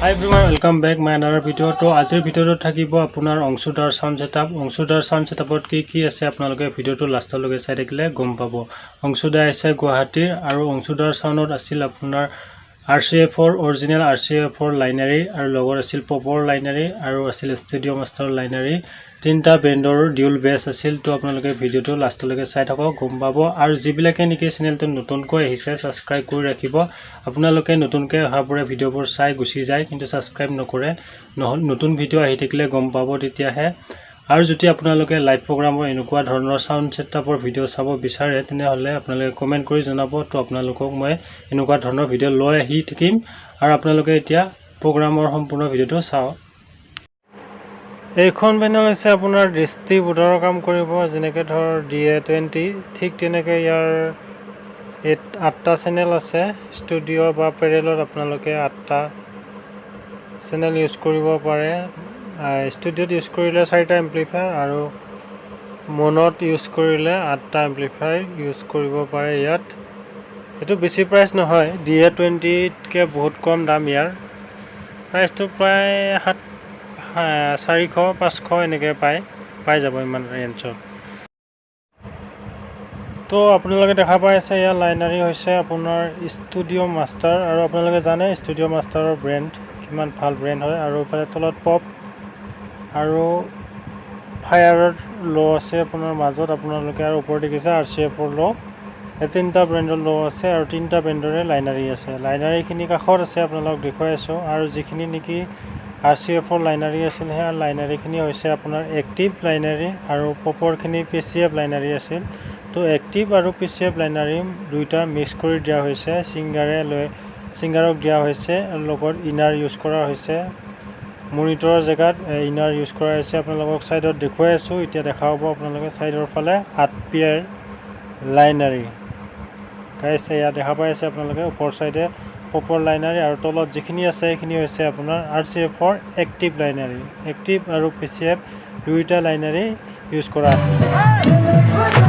Hi everyone, welcome back my another video. তো আজিৰ ভিডিঅ'টো থাকিব আপোনাৰ অংশুদাৰ সাউন্ড সেটআপ। অংশুদাৰ সাউন্ড সেটআপত কি আছে আপোনালোকে ভিডিঅ'টো লাষ্টলৈকে চাই থাকিলে গম পাব। অংশুদা আছে গুৱাহাটীৰ আৰু অংশুদাৰ সাউন্ডত আছিল আপোনাৰ RCA4 অৰিজিনেল RCA4 লাইনাৰী আৰু লগত আছিল পপৰ লাইনাৰী আৰু আছিল ষ্টুডিও মাষ্টাৰ লাইনাৰী। তিনটা ব্ৰেণ্ডৰ ডিউল বেছ আছিল। তো আপোনালোকে ভিডিঅ'টো লাষ্টলৈকে চাই থাকক গম পাব। আৰু যিবিলাকে নেকি চেনেলটো নতুনকৈ আহিছে সাবস্ক্ৰাইব কৰি ৰাখিব। আপোনালোকে নতুনকৈ অহাবোৰে ভিডিঅ'বোৰ চাই গুচি যায় কিন্তু সাবস্ক্ৰাইব নকৰে। নতুন ভিডিঅ' আহি থাকিলে গম পাব তেতিয়াহে। আৰু যদি আপোনালোকে লাইভ প্ৰগ্ৰামৰ এনেকুৱা ধৰণৰ সাউন্ড সেটআপৰ ভিডিঅ' চাব বিচাৰে তেনেহলে আপোনালোকে কমেন্ট কৰি জনাব। তো আপোনালোকক মই এনেকুৱা ধৰণৰ ভিডিঅ' লৈ আহি থাকিম। আৰু আপোনালোকে এতিয়া প্ৰগ্ৰামৰ সম্পূৰ্ণ ভিডিঅ'টো চাওক। এইখন পেনেল হৈছে আপোনাৰ ডিষ্ট্ৰিবিউটৰৰ কাম কৰিব, যেনেকৈ ধৰ DA20 ঠিক তেনেকৈ ইয়াৰ 8টা চেনেল আছে। ষ্টুডিঅ' বা পেৰেলত আপোনালোকে 8টা চেনেল ইউজ কৰিব পাৰে। ষ্টুডিঅ'ত ইউজ কৰিলে 4টা এম্প্লিফায়াৰ আৰু মনত ইউজ কৰিলে 8টা এম্প্লিফায়াৰ ইউজ কৰিব পাৰে। ইয়াত এইটো বেছি প্ৰাইচ নহয়, DA20তকৈ বহুত কম দাম। ইয়াৰ প্ৰাইচটো প্ৰায় 400-500 এনেকৈ পাই যাব ইমান ৰেঞ্জত। তো আপোনালোকে দেখা পাই আছে ইয়াৰ লাইনাৰী হৈছে আপোনাৰ ষ্টুডিঅ' মাষ্টাৰ। আৰু আপোনালোকে জানে ষ্টুডিঅ' মাষ্টাৰৰ ব্ৰেণ্ড কিমান ভাল ব্ৰেণ্ড হয়। আৰু ইফালে তলত পপ আৰু ফায়াৰৰ ল' আছে আপোনাৰ মাজত। আপোনালোকে আৰু ওপৰত দেখিছে RCA4 ল'। এই তিনিটা ব্ৰেণ্ডৰ ল' আছে আৰু তিনিটা ব্ৰেণ্ডৰে লাইনাৰী আছে। লাইনাৰীখিনি কাষত আছে আপোনালোক দেখুৱাই আছোঁ। আৰু যিখিনি নেকি RCA4 লাইনাৰী আছিল সেই লাইনাৰীখিনি হৈছে আপোনাৰ এক্টিভ লাইনাৰী আৰু পপৰখিনি PCF লাইনাৰী আছিল। তো এক্টিভ আৰু PCF লাইনাৰী দুইটা মিক্স কৰি দিয়া হৈছে। ছিংগাৰক দিয়া হৈছে আৰু লগত ইনাৰ ইউজ কৰা হৈছে। মনিটৰৰ জেগাত ইনাৰ ইউজ কৰা হৈছে। আপোনালোকক ছাইডত দেখুৱাই আছোঁ। এতিয়া দেখা হ'ব আপোনালোকে ছাইডৰ ফালে 8 পেয়াৰ লাইনাৰী গাইছে ইয়াত দেখা পাই আছে আপোনালোকে। ওপৰ ছাইডে পপৰ লাইনাৰী আৰু তলত যিখিনি আছে সেইখিনি হৈছে আপোনাৰ RCA4 এক্টিভ লাইনাৰী। এক্টিভ আৰু PCF দুইটা লাইনাৰী ইউজ কৰা আছে।